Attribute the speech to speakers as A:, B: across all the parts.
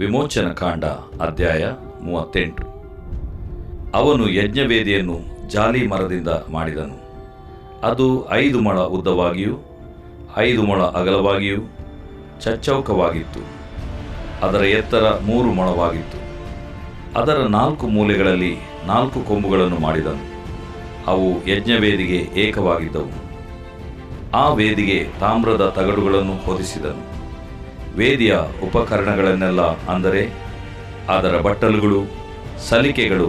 A: ವಿಮೋಚನ ಕಾಂಡ ಅಧ್ಯಾಯ 38. ಅವನು ಯಜ್ಞವೇದಿಯನ್ನು ಜಾಲಿ ಮರದಿಂದ ಮಾಡಿದನು. ಅದು 5 ಮೊಳ ಉದ್ದವಾಗಿಯೂ 5 ಮೊಳ ಅಗಲವಾಗಿಯೂ ಚಚ್ಚೌಕವಾಗಿತ್ತು. ಅದರ ಎತ್ತರ 3 ಮೊಳವಾಗಿತ್ತು. ಅದರ 4 ಮೂಲೆಗಳಲ್ಲಿ 4 ಕೊಂಬುಗಳನ್ನು ಮಾಡಿದನು. ಅವು ಯಜ್ಞವೇದಿಗೆ ಏಕವಾಗಿದ್ದವು. ಆ ವೇದಿಗೆ ತಾಮ್ರದ ತಗಡುಗಳನ್ನು ಹೊದಿಸಿದನು. ವೇದಿಯ ಉಪಕರಣಗಳನ್ನೆಲ್ಲ, ಅಂದರೆ ಅದರ ಬಟ್ಟಲುಗಳು, ಸಲಿಕೆಗಳು,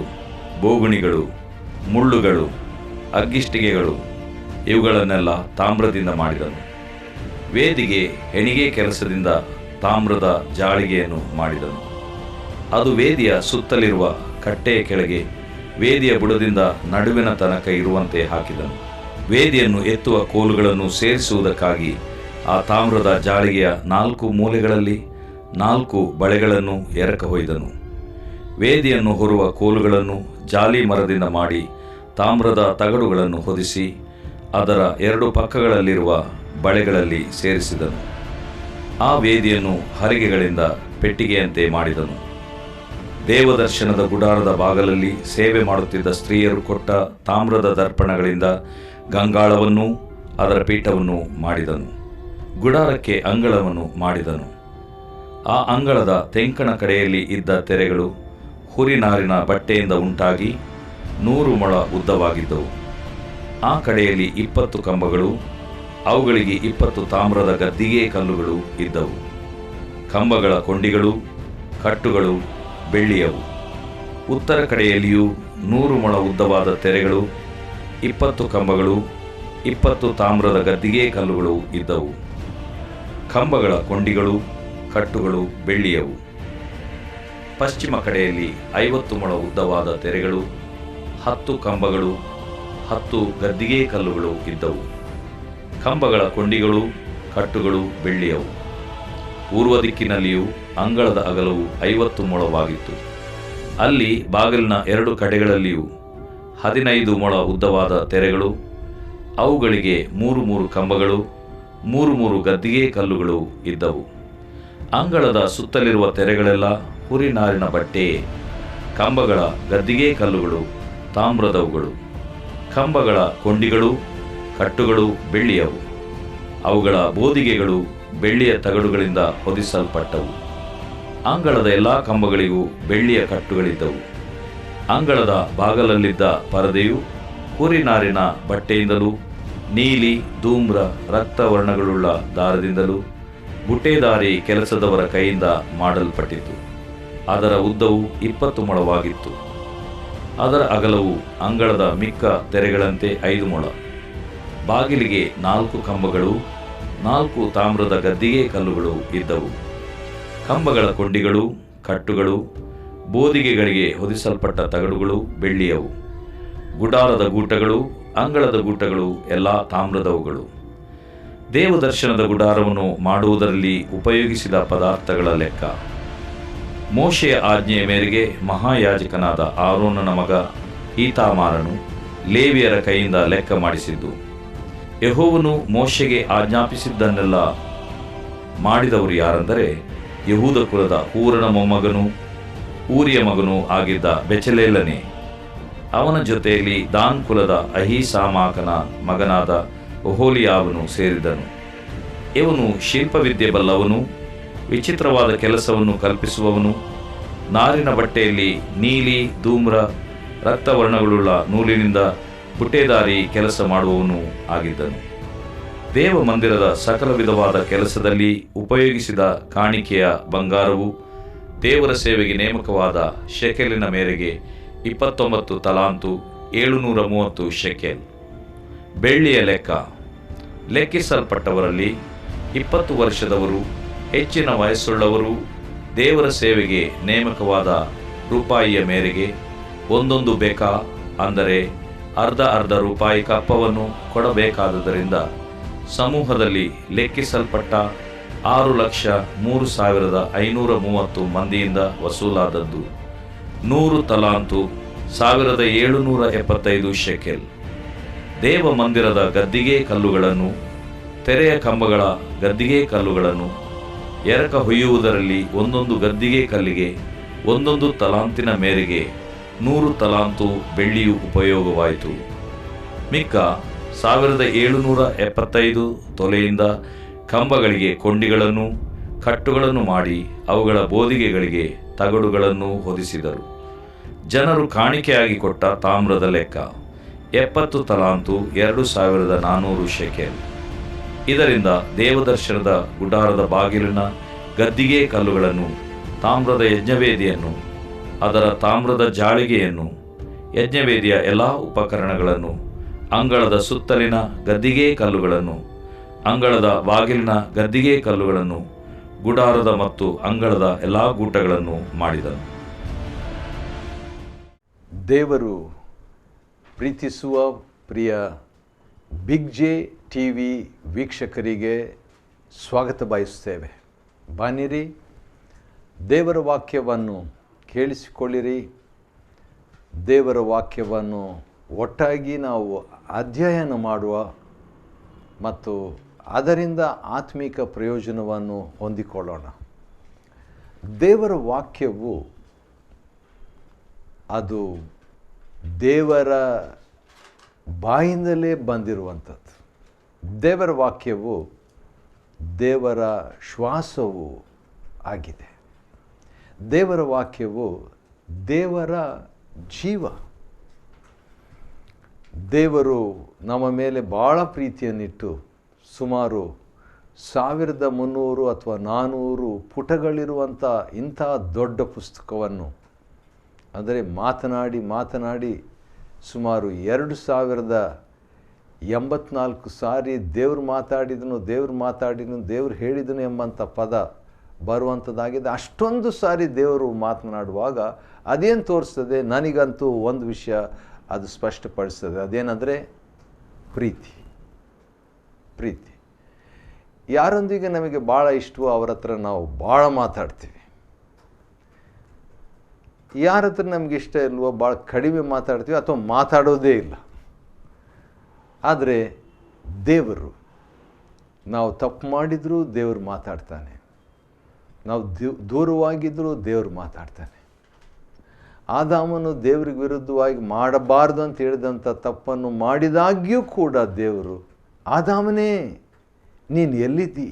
A: ಬೋಗುಣಿಗಳು, ಮುಳ್ಳುಗಳು, ಅಗ್ಗಿಷ್ಟಿಗೆಗಳು, ಇವುಗಳನ್ನೆಲ್ಲ ತಾಮ್ರದಿಂದ ಮಾಡಿದನು. ವೇದಿಗೆ ಹೆಣಿಗೆ ಕೆಲಸದಿಂದ ತಾಮ್ರದ ಜಾಳಿಗೆಯನ್ನು ಮಾಡಿದನು. ಅದು ವೇದಿಯ ಸುತ್ತಲಿರುವ ಕಟ್ಟೆಯ ಕೆಳಗೆ ವೇದಿಯ ಬುಡದಿಂದ ನಡುವಿನ ತನಕ ಇರುವಂತೆ ಹಾಕಿದನು. ವೇದಿಯನ್ನು ಎತ್ತುವ ಕೋಲುಗಳನ್ನು ಸೇರಿಸುವುದಕ್ಕಾಗಿ ಆ ತಾಮ್ರದ ಜಾಳಿಗೆಯ 4 ಮೂಲೆಗಳಲ್ಲಿ 4 ಬಳೆಗಳನ್ನು ಎರಕ ಹೊಯ್ದನು. ವೇದಿಯನ್ನು ಹೊರುವ ಕೋಲುಗಳನ್ನು ಜಾಲಿ ಮರದಿಂದ ಮಾಡಿ ತಾಮ್ರದ ತಗಡುಗಳನ್ನು ಹೊದಿಸಿ ಅದರ 2 ಪಕ್ಕಗಳಲ್ಲಿರುವ ಬಳೆಗಳಲ್ಲಿ ಸೇರಿಸಿದನು. ಆ ವೇದಿಯನ್ನು ಹರಿಗೆಗಳಿಂದ ಪೆಟ್ಟಿಗೆಯಂತೆ ಮಾಡಿದನು. ದೇವದರ್ಶನದ ಗುಡಾರದ ಬಾಗಲಲ್ಲಿ ಸೇವೆ ಮಾಡುತ್ತಿದ್ದ ಸ್ತ್ರೀಯರು ಕೊಟ್ಟ ತಾಮ್ರದ ದರ್ಪಣಗಳಿಂದ ಗಂಗಾಳವನ್ನೂ ಅದರ ಪೀಠವನ್ನು ಮಾಡಿದನು. ಗುಡಾರಕ್ಕೆ ಅಂಗಳವನ್ನು ಮಾಡಿದನು. ಆ ಅಂಗಳದ ತೆಂಕಣ ಕಡೆಯಲ್ಲಿ ಇದ್ದ ತೆರೆಗಳು ಹುರಿನಾರಿನ ಬಟ್ಟೆಯಿಂದ ಉಂಟಾಗಿ 100 ಮೊಳ ಉದ್ದವಾಗಿದ್ದವು. ಆ ಕಡೆಯಲ್ಲಿ 20 ಕಂಬಗಳು, ಅವುಗಳಿಗೆ 20 ತಾಮ್ರದ ಗದ್ದಿಗೆ ಕಲ್ಲುಗಳು ಇದ್ದವು. ಕಂಬಗಳ ಕೊಂಡಿಗಳು, ಕಟ್ಟುಗಳು ಬೆಳ್ಳಿಯವು. ಉತ್ತರ ಕಡೆಯಲ್ಲಿಯೂ 100 ಮೊಳ ಉದ್ದವಾದ ತೆರೆಗಳು, 20 ಕಂಬಗಳು, 20 ತಾಮ್ರದ ಗದ್ದಿಗೆ ಕಲ್ಲುಗಳು ಇದ್ದವು. ಕಂಬಗಳ ಕೊಂಡಿಗಳು, ಕಟ್ಟುಗಳು ಬೆಳ್ಳಿಯವು. ಪಶ್ಚಿಮ ಕಡೆಯಲ್ಲಿ 50 ಮೊಳ ಉದ್ದವಾದ ತೆರೆಗಳು, 10 ಕಂಬಗಳು, 10 ಗದ್ದಿಗೆ ಕಲ್ಲುಗಳು ಇದ್ದವು. ಕಂಬಗಳ ಕೊಂಡಿಗಳು, ಕಟ್ಟುಗಳು ಬೆಳ್ಳಿಯವು. ಪೂರ್ವ ದಿಕ್ಕಿನಲ್ಲಿಯೂ ಅಂಗಳದ ಅಗಲವು 50 ಮೊಳವಾಗಿತ್ತು. ಅಲ್ಲಿ ಬಾಗಿಲಿನ 2 ಕಡೆಗಳಲ್ಲಿಯೂ 15 ಮೊಳ ಉದ್ದವಾದ ತೆರೆಗಳು, ಅವುಗಳಿಗೆ 3 ಕಂಬಗಳು, 3 ಗದ್ದಿಗೆ ಕಲ್ಲುಗಳು ಇದ್ದವು. ಅಂಗಳದ ಸುತ್ತಲಿರುವ ತೆರೆಗಳೆಲ್ಲ ಹುರಿನಾರಿನ ಬಟ್ಟೆಯೇ. ಕಂಬಗಳ ಗದ್ದಿಗೆ ಕಲ್ಲುಗಳು ತಾಮ್ರದವುಗಳು. ಕಂಬಗಳ ಕೊಂಡಿಗಳು, ಕಟ್ಟುಗಳು ಬೆಳ್ಳಿಯವು. ಅವುಗಳ ಬೋದಿಗೆಗಳು ಬೆಳ್ಳಿಯ ತಗಡುಗಳಿಂದ ಹೊದಿಸಲ್ಪಟ್ಟವು. ಅಂಗಳದ ಎಲ್ಲ ಕಂಬಗಳಿಗೂ ಬೆಳ್ಳಿಯ ಕಟ್ಟುಗಳಿದ್ದವು. ಅಂಗಳದ ಬಾಗಲಲ್ಲಿದ್ದ ಪರದೆಯು ಹುರಿನಾರಿನ ಬಟ್ಟೆಯಿಂದಲೂ ನೀಲಿ, ಧೂಮ್ರ, ರಕ್ತವರ್ಣಗಳುಳ್ಳ ದಾರದಿಂದಲೂ ಬುಟ್ಟೇದಾರಿ ಕೆಲಸದವರ ಕೈಯಿಂದ ಮಾಡಲ್ಪಟ್ಟಿತು. ಅದರ ಉದ್ದವು 20 ಮೊಳವಾಗಿತ್ತು. ಅದರ ಅಗಲವು ಅಂಗಳದ ಮಿಕ್ಕ ತೆರೆಗಳಂತೆ 5 ಮೊಳ. ಬಾಗಿಲಿಗೆ 4 ಕಂಬಗಳು, 4 ತಾಮ್ರದ ಗದ್ದಿಗೆ ಕಲ್ಲುಗಳು ಇದ್ದವು. ಕಂಬಗಳ ಕೊಂಡಿಗಳು, ಕಟ್ಟುಗಳು, ಬೋದಿಗೆಗಳಿಗೆ ಹೊದಿಸಲ್ಪಟ್ಟ ತಗಡುಗಳು ಬೆಳ್ಳಿಯವು. ಗುಡಾರದ ಗೂಟಗಳು, ಅಂಗಳದ ಗೂಟಗಳು ಎಲ್ಲ ತಾಮ್ರದವುಗಳು. ದೇವದರ್ಶನದ ಗುಡಾರವನ್ನು ಮಾಡುವುದರಲ್ಲಿ ಉಪಯೋಗಿಸಿದ ಪದಾರ್ಥಗಳ ಲೆಕ್ಕ. ಮೋಶೆಯ ಆಜ್ಞೆಯ ಮೇರೆಗೆ ಮಹಾಯಾಜಕನಾದ ಆರೋನನ ಮಗ ಈತಾಮಾರನು ಲೇವಿಯರ ಕೈಯಿಂದ ಲೆಕ್ಕ ಮಾಡಿಸಿದ್ದು. ಯೆಹೋವನು ಮೋಶೆಗೆ ಆಜ್ಞಾಪಿಸಿದ್ದನ್ನೆಲ್ಲ ಮಾಡಿದವರು ಯಾರೆಂದರೆ, ಯಹೂದ ಕುಲದ ಹೂರನ ಮೊಮ್ಮಗನೂ ಊರಿಯ ಮಗನೂ ಆಗಿದ್ದ ಬೆಚಲೇಲನೇ. ಅವನ ಜೊತೆಯಲ್ಲಿ ದಾನ್ ಕುಲದ ಅಹೀಸಾಮಾಕನ ಮಗನಾದ ಒಹೋಲಿಯಾವನು ಸೇರಿದನು. ಇವನು ಶಿಲ್ಪವಿದ್ಯೆ ಬಲ್ಲವನು, ವಿಚಿತ್ರವಾದ ಕೆಲಸವನ್ನು ಕಲ್ಪಿಸುವವನು, ನಾರಿನ ಬಟ್ಟೆಯಲ್ಲಿ ನೀಲಿ, ಧೂಮ್ರ, ರಕ್ತವರ್ಣಗಳುಳ್ಳ ನೂಲಿನಿಂದ ಬುಟ್ಟೇದಾರಿ ಕೆಲಸ ಮಾಡುವವನು ಆಗಿದ್ದನು. ದೇವ ಮಂದಿರದ ಸಕಲ ವಿಧವಾದ ಕೆಲಸದಲ್ಲಿ ಉಪಯೋಗಿಸಿದ ಕಾಣಿಕೆಯ ಬಂಗಾರವು ದೇವರ ಸೇವೆಗೆ ನೇಮಕವಾದ ಶೆಕೆಲಿನ ಮೇರೆಗೆ 29 ತಲಾಂತು 730 ಶೆಕೆಲ್. ಬೆಳ್ಳಿಯ ಲೆಕ್ಕ. ಲೆಕ್ಕಿಸಲ್ಪಟ್ಟವರಲ್ಲಿ 20 ವರ್ಷದವರು, ಹೆಚ್ಚಿನ ವಯಸ್ಸುಳ್ಳವರು, ದೇವರ ಸೇವೆಗೆ ನೇಮಕವಾದ ರೂಪಾಯಿಯ ಮೇರೆಗೆ 1 ಬೇಕಾ, ಅಂದರೆ ಅರ್ಧ ರೂಪಾಯಿ ಕಪ್ಪವನ್ನು ಕೊಡಬೇಕಾದುದರಿಂದ ಸಮೂಹದಲ್ಲಿ ಲೆಕ್ಕಿಸಲ್ಪಟ್ಟ 6,03,530 ಮಂದಿಯಿಂದ ವಸೂಲಾದದ್ದು 100 ತಲಾಂತು 1,775 ಶೆಕೆಲ್. ದೇವ ಮಂದಿರದ ಗದ್ದಿಗೆ ಕಲ್ಲುಗಳನ್ನು, ತೆರೆಯ ಕಂಬಗಳ ಗದ್ದಿಗೆ ಕಲ್ಲುಗಳನ್ನು, ಎರಕ ಹೊಯ್ಯುವುದರಲ್ಲಿ ಒಂದೊಂದು ಗದ್ದಿಗೆ ಕಲ್ಲಿಗೆ 1 ತಲಾಂತಿನ ಮೇರೆಗೆ 100 ತಲಾಂತು ಬೆಳ್ಳಿಯು ಉಪಯೋಗವಾಯಿತು. ಮಿಕ್ಕ 1775 ತೊಲೆಯಿಂದ ಕಂಬಗಳಿಗೆ ಕೊಂಡಿಗಳನ್ನು ಕಟ್ಟುಗಳನ್ನು ಮಾಡಿ ಅವುಗಳ ಬೋದಿಗೆಗಳಿಗೆ ತಗಡುಗಳನ್ನು ಹೊದಿಸಿದರು. ಜನರು ಕಾಣಿಕೆಯಾಗಿ ಕೊಟ್ಟ ತಾಮ್ರದ ಲೆಕ್ಕ 70 ತಲಾಂತು 2400 ಶೆಕೆಲ್. ಇದರಿಂದ ದೇವದರ್ಶನದ ಗುಡಾರದ ಬಾಗಿಲಿನ ಗದ್ದಿಗೆ ಕಲ್ಲುಗಳನ್ನು, ತಾಮ್ರದ ಯಜ್ಞವೇದಿಯನ್ನು, ಅದರ ತಾಮ್ರದ ಜಾಳಿಗೆಯನ್ನು, ಯಜ್ಞವೇದಿಯ ಎಲ್ಲ ಉಪಕರಣಗಳನ್ನು, ಅಂಗಳದ ಸುತ್ತಲಿನ ಗದ್ದಿಗೆ ಕಲ್ಲುಗಳನ್ನು, ಅಂಗಳದ ಬಾಗಿಲಿನ ಗದ್ದಿಗೆ ಕಲ್ಲುಗಳನ್ನು, ಗುಡಾರದ ಮತ್ತು ಅಂಗಳದ ಎಲ್ಲ ಗೂಟಗಳನ್ನು ಮಾಡಿದನು.
B: ದೇವರು ಪ್ರೀತಿಸುವ ಪ್ರಿಯ ಬಿಗ್ ಜೆ ಟಿವಿ ವೀಕ್ಷಕರಿಗೆ ಸ್ವಾಗತ ಬಯಸುತ್ತೇವೆ. ಬನ್ನಿರಿ, ದೇವರ ವಾಕ್ಯವನ್ನು ಕೇಳಿಸಿಕೊಳ್ಳಿರಿ. ದೇವರ ವಾಕ್ಯವನ್ನು ಒಟ್ಟಾಗಿ ನಾವು ಅಧ್ಯಯನ ಮಾಡುವ ಮತ್ತು ಅದರಿಂದ ಆತ್ಮಿಕ ಪ್ರಯೋಜನವನ್ನು ಹೊಂದಿಕೊಳ್ಳೋಣ. ದೇವರ ವಾಕ್ಯವು ಅದು ದೇವರ ಬಾಯಿಂದಲೇ ಬಂದಿರುವಂಥದ್ದು. ದೇವರ ವಾಕ್ಯವು ದೇವರ ಶ್ವಾಸವೂ ಆಗಿದೆ. ದೇವರ ವಾಕ್ಯವು ದೇವರ ಜೀವ. ದೇವರು ನಮ್ಮ ಮೇಲೆ ಭಾಳ ಪ್ರೀತಿಯನ್ನಿಟ್ಟು ಸುಮಾರು 1300 ಅಥವಾ 400 ಪುಟಗಳಿರುವಂಥ ಇಂಥ ದೊಡ್ಡ ಪುಸ್ತಕವನ್ನು, ಅಂದರೆ ಮಾತನಾಡಿ ಸುಮಾರು 2084 ಸಾರಿ ದೇವ್ರು ಮಾತಾಡಿದನು, ದೇವ್ರು ಹೇಳಿದನು ಎಂಬಂಥ ಪದ ಬರುವಂಥದ್ದಾಗಿದೆ. ಅಷ್ಟೊಂದು ಸಾರಿ ದೇವರು ಮಾತನಾಡುವಾಗ ಅದೇನು ತೋರಿಸ್ತದೆ? ನನಗಂತೂ ಒಂದು ವಿಷಯ ಅದು ಸ್ಪಷ್ಟಪಡಿಸ್ತದೆ. ಅದೇನೆಂದರೆ ಪ್ರೀತಿ. ಯಾರೊಂದಿಗೆ ನಮಗೆ ಭಾಳ ಇಷ್ಟವೋ ಅವರ ಹತ್ರ ನಾವು ಭಾಳ ಮಾತಾಡ್ತೀವಿ. ಯಾರ ಹತ್ರ ನಮಗೆ ಇಷ್ಟ ಇಲ್ವೋ ಭಾಳ ಕಡಿಮೆ ಮಾತಾಡ್ತೀವಿ ಅಥವಾ ಮಾತಾಡೋದೇ ಇಲ್ಲ. ಆದರೆ ದೇವರು, ನಾವು ತಪ್ಪು ಮಾಡಿದರೂ ದೇವರು ಮಾತಾಡ್ತಾನೆ, ನಾವು ದೂರವಾಗಿದ್ದರೂ ದೇವರು ಮಾತಾಡ್ತಾನೆ. ಆದಾಮನು ದೇವ್ರಿಗೆ ವಿರುದ್ಧವಾಗಿ ಮಾಡಬಾರ್ದು ಅಂತ ಹೇಳಿದಂಥ ತಪ್ಪನ್ನು ಮಾಡಿದಾಗ್ಯೂ ಕೂಡ ದೇವರು, ಆದಾಮನೇ ನೀನು ಎಲ್ಲಿದ್ದೀ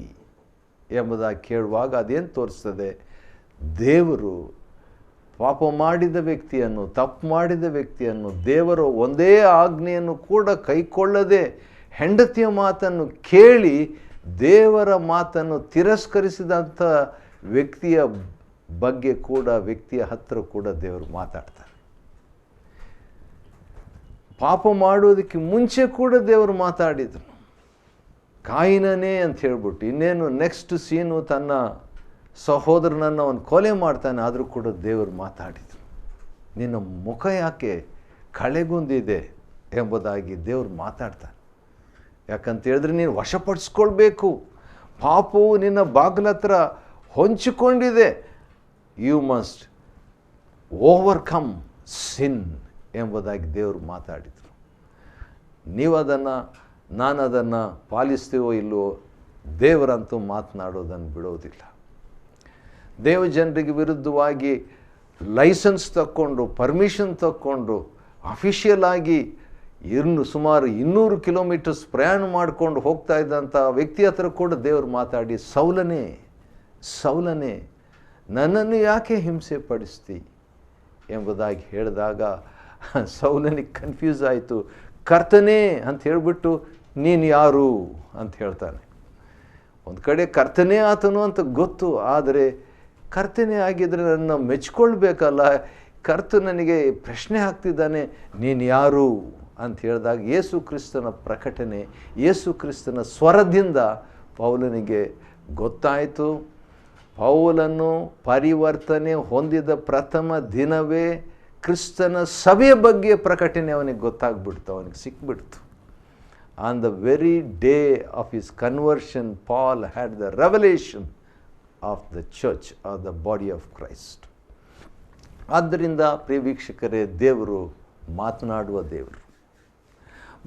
B: ಎಂಬುದಾಗಿ ಕೇಳುವಾಗ ಅದೇನು ತೋರಿಸ್ತದೆ? ದೇವರು ಪಾಪ ಮಾಡಿದ ವ್ಯಕ್ತಿಯನ್ನು, ತಪ್ಪು ಮಾಡಿದ ವ್ಯಕ್ತಿಯನ್ನು, ದೇವರ ಒಂದೇ ಆಜ್ಞೆಯನ್ನು ಕೂಡ ಕೈಕೊಳ್ಳದೆ ಹೆಂಡತಿಯ ಮಾತನ್ನು ಕೇಳಿ ದೇವರ ಮಾತನ್ನು ತಿರಸ್ಕರಿಸಿದಂಥ ವ್ಯಕ್ತಿಯ ಬಗ್ಗೆ ಕೂಡ, ವ್ಯಕ್ತಿಯ ಹತ್ತಿರ ಕೂಡ ದೇವರು ಮಾತಾಡ್ತಾರೆ. ಪಾಪ ಮಾಡುವುದಕ್ಕೆ ಮುಂಚೆ ಕೂಡ ದೇವರು ಮಾತಾಡಿದರು. ಕಾಯಿನನೇ ಅಂತ ಹೇಳ್ಬಿಟ್ಟು ಇನ್ನೇನು ನೆಕ್ಸ್ಟ್ ಸೀನು ತನ್ನ ಸಹೋದರನನ್ನು ಅವನು ಕೊಲೆ ಮಾಡ್ತಾನೆ, ಆದರೂ ಕೂಡ ದೇವರು ಮಾತಾಡಿದರು. ನಿನ್ನ ಮುಖ ಯಾಕೆ ಕಳೆಗುಂದಿದೆ ಎಂಬುದಾಗಿ ದೇವರು ಮಾತಾಡ್ತಾನೆ. ಯಾಕಂತ ಹೇಳಿದ್ರೆ ನೀನು ವಶಪಡಿಸ್ಕೊಳ್ಬೇಕು. ಪಾಪವು ನಿನ್ನ ಬಾಗಿಲ ಹತ್ರ ಹೊಂಚಿಕೊಂಡಿದೆ. ಯು ಮಸ್ಟ್ ಓವರ್ಕಮ್ ಸಿನ್ ಎಂಬುದಾಗಿ ದೇವರು ಮಾತಾಡಿದರು. ನೀವು ಅದನ್ನು, ನಾನು ಅದನ್ನು ಪಾಲಿಸ್ತೀವೋ ಇಲ್ಲವೋ, ದೇವರಂತೂ ಮಾತನಾಡೋದನ್ನು ಬಿಡೋದಿಲ್ಲ. ದೇವ ಜನರಿಗೆ ವಿರುದ್ಧವಾಗಿ ಲೈಸೆನ್ಸ್ ತಕ್ಕೊಂಡು, ಪರ್ಮಿಷನ್ ತಕ್ಕೊಂಡು, ಅಫಿಷಿಯಲ್ ಆಗಿ ಸುಮಾರು 200 ಕಿಲೋಮೀಟರ್ಸ್ ಪ್ರಯಾಣ ಮಾಡಿಕೊಂಡು ಹೋಗ್ತಾ ಇದ್ದಂಥ ವ್ಯಕ್ತಿ ಹತ್ರ ಕೂಡ ದೇವರು ಮಾತಾಡಿ, ಸೌಲನೇ ನನ್ನನ್ನು ಯಾಕೆ ಹಿಂಸೆ ಪಡಿಸ್ತಿ ಎಂಬುದಾಗಿ ಹೇಳಿದಾಗ ಸೌಲನಿಗೆ ಕನ್ಫ್ಯೂಸ್ ಆಯಿತು. ಕರ್ತನೇ ಅಂತ ಹೇಳಿಬಿಟ್ಟು ನೀನು ಯಾರು ಅಂತ ಹೇಳ್ತಾನೆ. ಒಂದು ಕಡೆ ಕರ್ತನೇ ಆತನು ಅಂತ ಗೊತ್ತು, ಆದರೆ ಕರ್ತನೇ ಆಗಿದ್ದರೆ ನನ್ನ ಮೆಚ್ಕೊಳ್ಬೇಕಲ್ಲ. ಕರ್ತ ನನಗೆ ಪ್ರಶ್ನೆ ಹಾಕ್ತಿದ್ದಾನೆ, ನೀನು ಯಾರು ಅಂತ ಹೇಳಿದಾಗ ಯೇಸು ಕ್ರಿಸ್ತನ ಪ್ರಕಟಣೆ, ಯೇಸು ಕ್ರಿಸ್ತನ ಸ್ವರದಿಂದ ಪೌಲನಿಗೆ ಗೊತ್ತಾಯಿತು. ಪೌಲನು ಪರಿವರ್ತನೆ ಹೊಂದಿದ ಪ್ರಥಮ ದಿನವೇ ಕ್ರಿಸ್ತನ ಸಭೆಯ ಬಗ್ಗೆ ಪ್ರಕಟಣೆ ಅವನಿಗೆ ಗೊತ್ತಾಗ್ಬಿಡ್ತು, ಅವನಿಗೆ ಸಿಕ್ಬಿಡ್ತು. On the very day of his conversion, Paul had the revelation of the church of the body of Christ. ಆದ್ದರಿಂದ ಪ್ರಿಯ ವೀಕ್ಷಕರೇ, ದೇವರು ಮಾತನಾಡುವ ದೇವರು.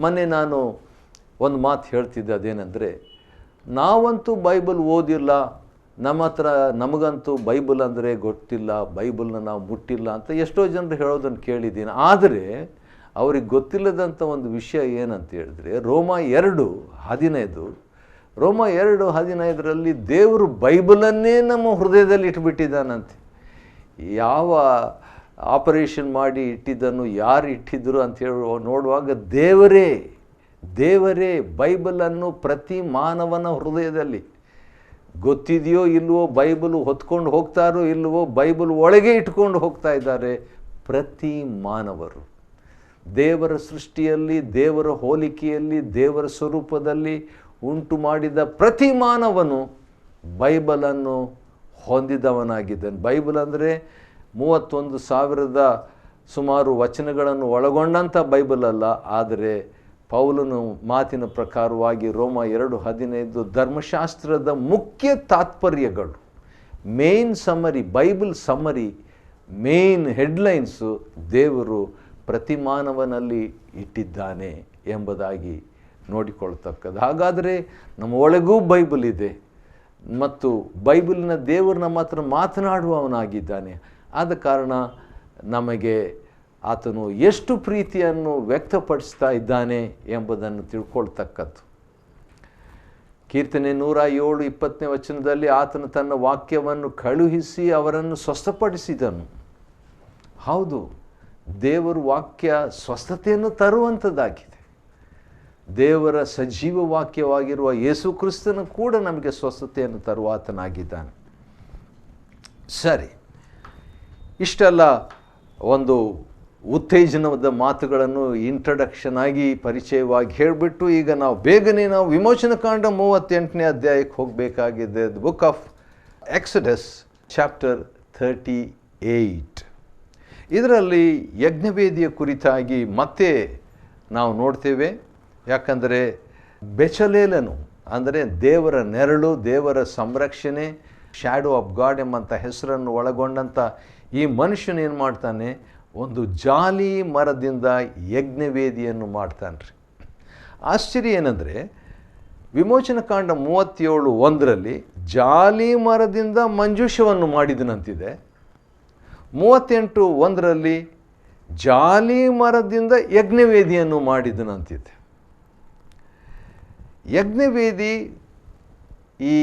B: ಮೊನ್ನೆ ನಾನು ಒಂದು ಮಾತು ಹೇಳ್ತಿದ್ದೆ, ಅದೇನೆಂದರೆ, ನಾವಂತೂ ಬೈಬಲ್ ಓದಿಲ್ಲ, ನಮ್ಮ ಹತ್ರ ನಮಗಂತೂ ಬೈಬಲ್ ಅಂದರೆ ಗೊತ್ತಿಲ್ಲ, ಬೈಬಲ್ನ ನಾವು ಮುಟ್ಟಿಲ್ಲ ಅಂತ ಎಷ್ಟೋ ಜನರು ಹೇಳೋದನ್ನು ಕೇಳಿದ್ದೀನಿ. ಆದರೆ ಅವ್ರಿಗೆ ಗೊತ್ತಿಲ್ಲದಂಥ ಒಂದು ವಿಷಯ ಏನಂತ ಹೇಳಿದ್ರೆ, ರೋಮ 2:15 ರೋಮ 2:15ರಲ್ಲಿ ದೇವರು ಬೈಬಲನ್ನೇ ನಮ್ಮ ಹೃದಯದಲ್ಲಿ ಇಟ್ಬಿಟ್ಟಿದ್ದಾನಂತೆ. ಯಾವ ಆಪರೇಷನ್ ಮಾಡಿ ಇಟ್ಟಿದ್ದನ್ನು, ಯಾರು ಇಟ್ಟಿದ್ದರು ಅಂತ ಹೇಳಿ ನೋಡುವಾಗ ದೇವರೇ ಬೈಬಲನ್ನು ಪ್ರತಿ ಮಾನವನ ಹೃದಯದಲ್ಲಿ, ಗೊತ್ತಿದೆಯೋ ಇಲ್ವೋ, ಬೈಬಲ್ ಹೊತ್ಕೊಂಡು ಹೋಗ್ತಾರೋ ಇಲ್ವೋ, ಬೈಬಲ್ ಒಳಗೆ ಇಟ್ಕೊಂಡು ಹೋಗ್ತಾ ಇದ್ದಾರೆ ಪ್ರತಿ ಮಾನವರು. ದೇವರ ಸೃಷ್ಟಿಯಲ್ಲಿ, ದೇವರ ಹೋಲಿಕೆಯಲ್ಲಿ, ದೇವರ ಸ್ವರೂಪದಲ್ಲಿ ಉಂಟು ಮಾಡಿದ ಪ್ರತಿ ಮಾನವನು ಬೈಬಲನ್ನು ಹೊಂದಿದವನಾಗಿದ್ದಾನೆ. ಬೈಬಲ್ ಅಂದರೆ 31,000 ಸುಮಾರು ವಚನಗಳನ್ನು ಒಳಗೊಂಡಂಥ ಬೈಬಲ್ ಅಲ್ಲ. ಆದರೆ ಪೌಲನು ಮಾತಿನ ಪ್ರಕಾರವಾಗಿ ರೋಮ 2:15 ಧರ್ಮಶಾಸ್ತ್ರದ ಮುಖ್ಯ ತಾತ್ಪರ್ಯಗಳು, main summary, Bible summary, main headlines ದೇವರು ಪ್ರತಿ ಮಾನವನಲ್ಲಿ ಇಟ್ಟಿದ್ದಾನೆ ಎಂಬುದಾಗಿ ನೋಡಿಕೊಳ್ತಕ್ಕದ್ದು. ಹಾಗಾದರೆ ನಮ್ಮ ಒಳಗೂ ಬೈಬಲ್ ಇದೆ ಮತ್ತು ಬೈಬಲಿನ ದೇವರು ನಮ್ಮ ಹತ್ರ ಮಾತನಾಡುವವನಾಗಿದ್ದಾನೆ. ಆದ ಕಾರಣ ನಮಗೆ ಆತನು ಎಷ್ಟು ಪ್ರೀತಿಯನ್ನು ವ್ಯಕ್ತಪಡಿಸ್ತಾ ಇದ್ದಾನೆ ಎಂಬುದನ್ನು ತಿಳ್ಕೊಳ್ತಕ್ಕದ್ದು. ಕೀರ್ತನೆ 107:20 ಆತನು ತನ್ನ ವಾಕ್ಯವನ್ನು ಕಳುಹಿಸಿ ಅವರನ್ನು ಸ್ವಸ್ಥಪಡಿಸಿದನು. ಹೌದು, ದೇವರ ವಾಕ್ಯ ಸ್ವಸ್ಥತೆಯನ್ನು ತರುವಂಥದ್ದಾಗಿದೆ. ದೇವರ ಸಜೀವ ವಾಕ್ಯವಾಗಿರುವ ಯೇಸು ಕ್ರಿಸ್ತನು ಕೂಡ ನಮಗೆ ಸ್ವಸ್ಥತೆಯನ್ನು ತರುವ ಆತನಾಗಿದ್ದಾನೆ. ಸರಿ, ಇಷ್ಟೆಲ್ಲ ಒಂದು ಉತ್ತೇಜನದ ಮಾತುಗಳನ್ನು ಇಂಟ್ರಡಕ್ಷನ್ ಆಗಿ ಪರಿಚಯವಾಗಿ ಹೇಳಿಬಿಟ್ಟು ಈಗ ನಾವು ಬೇಗನೆ ವಿಮೋಚನಕಾಂಡ 38ನೇ ಅಧ್ಯಾಯಕ್ಕೆ ಹೋಗಬೇಕಾಗಿದೆ. The book of Exodus chapter 38. ಇದರಲ್ಲಿ ಯಜ್ಞವೇದಿಯ ಕುರಿತಾಗಿ ಮತ್ತೆ ನಾವು ನೋಡ್ತೇವೆ. ಯಾಕಂದರೆ ಬೆಚಲೇಲನು ಅಂದರೆ ದೇವರ ನೆರಳು, ದೇವರ ಸಂರಕ್ಷಣೆ, ಶ್ಯಾಡೋ ಆಫ್ ಗಾಡ್ ಎಂಬಂಥ ಹೆಸರನ್ನು ಒಳಗೊಂಡಂಥ ಈ ಮನುಷ್ಯನು ಏನು ಮಾಡ್ತಾನೆ, ಒಂದು ಜಾಲಿ ಮರದಿಂದ ಯಜ್ಞವೇದಿಯನ್ನು ಮಾಡ್ತಾನ್ರಿ. ಆಶ್ಚರ್ಯ ಏನಂದರೆ ವಿಮೋಚನಕಾಂಡ 37:1 ಜಾಲಿ ಮರದಿಂದ ಮಂಜೂಷವನ್ನು ಮಾಡಿದನಂತಿದೆ. 38:1 ಜಾಲಿ ಮರದಿಂದ ಯಜ್ಞವೇದಿಯನ್ನು ಮಾಡಿದನಂತಿದೆ. ಯಜ್ಞವೇದಿ ಈ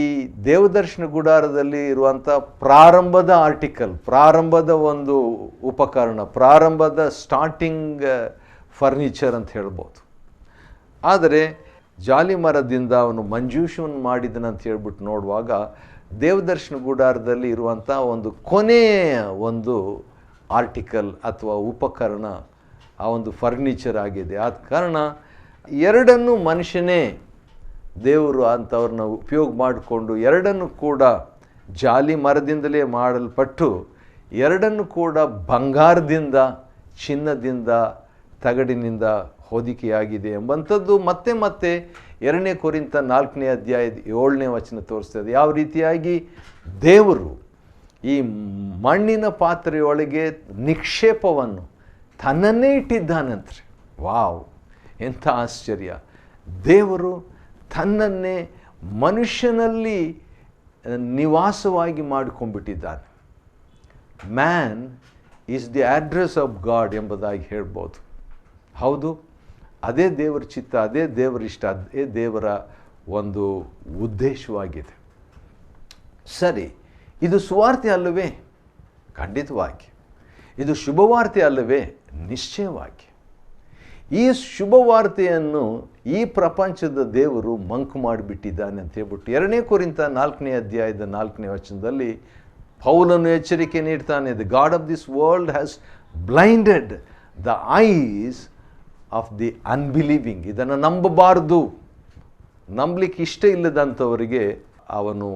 B: ದೇವದರ್ಶನ ಗುಡಾರದಲ್ಲಿ ಇರುವಂಥ ಪ್ರಾರಂಭದ ಆರ್ಟಿಕಲ್, ಪ್ರಾರಂಭದ ಒಂದು ಉಪಕರಣ, ಪ್ರಾರಂಭದ ಸ್ಟಾರ್ಟಿಂಗ್ ಫರ್ನಿಚರ್ ಅಂತ ಹೇಳ್ಬೋದು. ಆದರೆ ಜಾಲಿ ಮರದಿಂದ ಅವನು ಮಂಜೂಷವನ್ನು ಮಾಡಿದನಂತ ಹೇಳ್ಬಿಟ್ಟು ನೋಡುವಾಗ ದೇವದರ್ಶನ ಗುಡಾರದಲ್ಲಿ ಇರುವಂಥ ಒಂದು ಕೊನೆಯ ಒಂದು ಆರ್ಟಿಕಲ್ ಅಥವಾ ಉಪಕರಣ ಆ ಒಂದು ಫರ್ನಿಚರ್ ಆಗಿದೆ. ಆದ ಕಾರಣ ಎರಡನ್ನೂ ಮನುಷ್ಯನೇ ದೇವರು ಅಂಥವ್ರನ್ನ ಉಪಯೋಗ ಮಾಡಿಕೊಂಡು ಎರಡನ್ನು ಕೂಡ ಜಾಲಿ ಮರದಿಂದಲೇ ಮಾಡಲ್ಪಟ್ಟು ಎರಡನ್ನು ಕೂಡ ಬಂಗಾರದಿಂದ, ಚಿನ್ನದಿಂದ, ತಗಡಿನಿಂದ ಹೊದಿಕೆಯಾಗಿದೆ ಎಂಬಂಥದ್ದು ಮತ್ತೆ 2 ಕೊರಿಂಥ 4ನೇ ಅಧ್ಯಾಯದ 7ನೇ ವಚನ ತೋರಿಸ್ತದೆ. ಯಾವ ರೀತಿಯಾಗಿ ದೇವರು ಈ ಮಣ್ಣಿನ ಪಾತ್ರೆಯೊಳಗೆ ನಿಕ್ಷೇಪವನ್ನು ತನ್ನನ್ನೇ ಇಟ್ಟಿದ್ದಾನಂತ್ರಿ. ವಾವ್, ಎಂಥ ಆಶ್ಚರ್ಯ! ದೇವರು ತನ್ನನ್ನೇ ಮನುಷ್ಯನಲ್ಲಿ ನಿವಾಸವಾಗಿ ಮಾಡಿಕೊಂಡ್ಬಿಟ್ಟಿದ್ದಾನೆ. Man is the address of God ಎಂಬುದಾಗಿ ಹೇಳ್ಬೋದು. ಹೌದು, ಅದೇ ದೇವರ ಚಿತ್ತ, ಅದೇ ದೇವರ ಇಷ್ಟ, ಅದೇ ದೇವರ ಒಂದು ಉದ್ದೇಶವಾಗಿದೆ. ಸರಿ, ಇದು ಸುವಾರ್ತೆ ಅಲ್ಲವೇ? ಖಂಡಿತವಾಗಿ. ಇದು ಶುಭವಾರ್ತೆ ಅಲ್ಲವೇ? ನಿಶ್ಚಯವಾಗಿ. ಈ ಶುಭವಾರ್ತೆಯನ್ನು ಈ ಪ್ರಪಂಚದ ದೇವರು ಮಂಕು ಮಾಡಿಬಿಟ್ಟಿದ್ದಾನೆ ಅಂತ ಹೇಳ್ಬಿಟ್ಟು 2 ಕೊರಿಂಥ 4ನೇ ಅಧ್ಯಾಯದ 4ನೇ ವಚನದಲ್ಲಿ ಪೌಲನು ಎಚ್ಚರಿಕೆ ನೀಡ್ತಾನೆ. The God of this world has blinded the eyes of the unbelieving. ಇದನ್ನು ನಂಬಬಾರ್ದು, ನಂಬಲಿಕ್ಕೆ ಇಷ್ಟ ಇಲ್ಲದಂಥವರಿಗೆ ಅವನು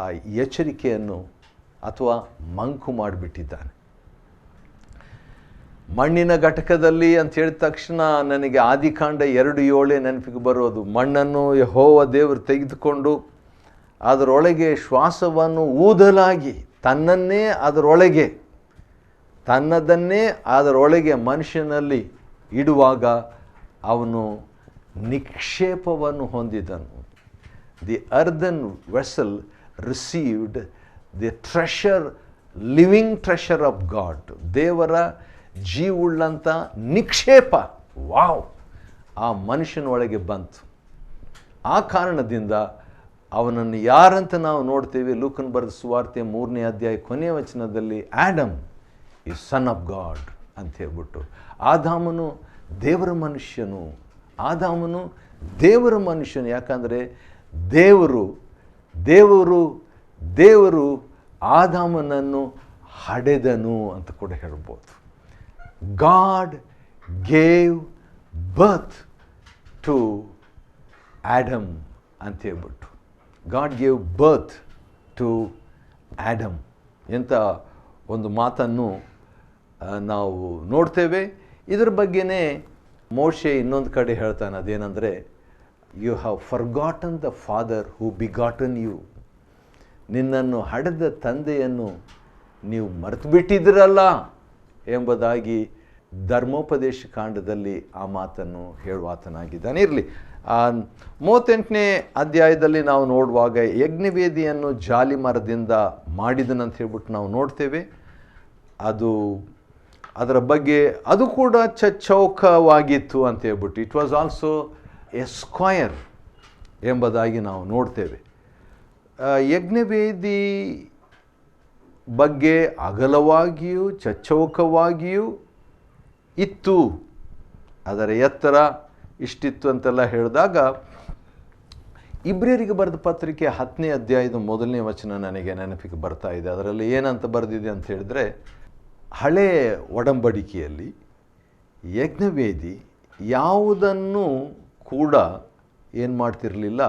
B: ಆ ಎಚ್ಚರಿಕೆಯನ್ನು ಅಥವಾ ಮಂಕು ಮಾಡಿಬಿಟ್ಟಿದ್ದಾನೆ. ಮಣ್ಣಿನ ಘಟಕದಲ್ಲಿ ಅಂತ ಹೇಳಿದ ತಕ್ಷಣ ನನಗೆ ಆದಿಕಾಂಡ 2:7 ನೆನಪಿಗೆ ಬರೋದು. ಮಣ್ಣನ್ನು ಯೆಹೋವ ದೇವರು ತೆಗೆದುಕೊಂಡು ಅದರೊಳಗೆ ಶ್ವಾಸವನ್ನು ಊದಲಾಗಿ ತನ್ನನ್ನೇ ಅದರೊಳಗೆ, ತನ್ನದನ್ನೇ ಅದರೊಳಗೆ ಮನುಷ್ಯನಲ್ಲಿ ಇಡುವಾಗ ಅವನು ನಿಕ್ಷೇಪವನ್ನು ಹೊಂದಿದನು. The earthen vessel received the treasure, living treasure of God, ದೇವರ ಜೀವುಳ್ಳಂಥ ನಿಕ್ಷೇಪ, ವಾವ್, ಆ ಮನುಷ್ಯನೊಳಗೆ ಬಂತು. ಆ ಕಾರಣದಿಂದ ಅವನನ್ನು ಯಾರಂತ ನಾವು ನೋಡ್ತೇವೆ, ಲೂಕನ್ ಬರೆದ ಸುವಾರ್ತೆ 3ನೇ ಅಧ್ಯಾಯ ಕೊನೆಯ ವಚನದಲ್ಲಿ Adam is son of god ಅಂತ ಹೇಳ್ಬಿಟ್ಟು, ಆದಾಮನು ದೇವರ ಮನುಷ್ಯನು, ಆದಾಮನು ದೇವರ ಮನುಷ್ಯನು. ಯಾಕಂದರೆ ದೇವರು ಆದಾಮನನ್ನು ಹಡೆದನು ಅಂತ ಕೂಡ ಹೇಳ್ಬೋದು. God gave birth to Adam ಅಂತ ಹೇಳ್ಬಿಟ್ಟು, God gave birth to Adam ಎಂಥ ಒಂದು ಮಾತನ್ನು ನಾವು ನೋಡ್ತೇವೆ. ಇದರ ಬಗ್ಗೆನೇ ಮೋಶೆ ಇನ್ನೊಂದು ಕಡೆ ಹೇಳ್ತಾನೆ, ಅದೇನೆಂದರೆ, you have forgotten the father who begotten you, ನಿನ್ನನ್ನು ಹಡೆದ ತಂದೆಯನ್ನು ನೀವು ಮರೆತು ಬಿಟ್ಟಿದ್ದೀರಲ್ಲ ಎಂಬುದಾಗಿ ಧರ್ಮೋಪದೇಶ ಕಾಂಡದಲ್ಲಿ ಆ ಮಾತನ್ನು ಹೇಳುವಾತನಾಗಿದ್ದಾನೆ. ಇರಲಿ, 38ನೇ ಅಧ್ಯಾಯದಲ್ಲಿ ನಾವು ನೋಡುವಾಗ ಯಜ್ಞವೇದಿಯನ್ನು ಜಾಲಿ ಮರದಿಂದ ಮಾಡಿದನಂತ ಹೇಳ್ಬಿಟ್ಟು ನಾವು ನೋಡ್ತೇವೆ. ಅದರ ಬಗ್ಗೆ ಅದು ಕೂಡ ಚೌಕವಾಗಿತ್ತು ಅಂತ ಹೇಳ್ಬಿಟ್ಟು, it was also A square ಎಂಬುದಾಗಿ ನಾವು ನೋಡ್ತೇವೆ. ಯಜ್ಞವೇದಿ ಬಗ್ಗೆ ಅಗಲವಾಗಿಯೂ ಚಚ್ಚೌಕವಾಗಿಯೂ ಇತ್ತು, ಅದರ ಎತ್ತರ ಇಷ್ಟಿತ್ತು ಅಂತೆಲ್ಲ ಹೇಳಿದಾಗ, ಇಬ್ರಿಯರಿಗೆ ಬರೆದ ಪತ್ರಿಕೆ 10ನೇ ಅಧ್ಯಾಯದ 1ನೇ ವಚನ ನನಗೆ ನೆನಪಿಗೆ ಬರ್ತಾ ಇದೆ. ಅದರಲ್ಲಿ ಏನಂತ ಬರೆದಿದೆ ಅಂತ ಹೇಳಿದ್ರೆ, ಹಳೆ ಒಡಂಬಡಿಕೆಯಲ್ಲಿ ಯಜ್ಞವೇದಿ ಯಾವುದನ್ನು ಕೂಡ ಏನು ಮಾಡ್ತಿರಲಿಲ್ಲ,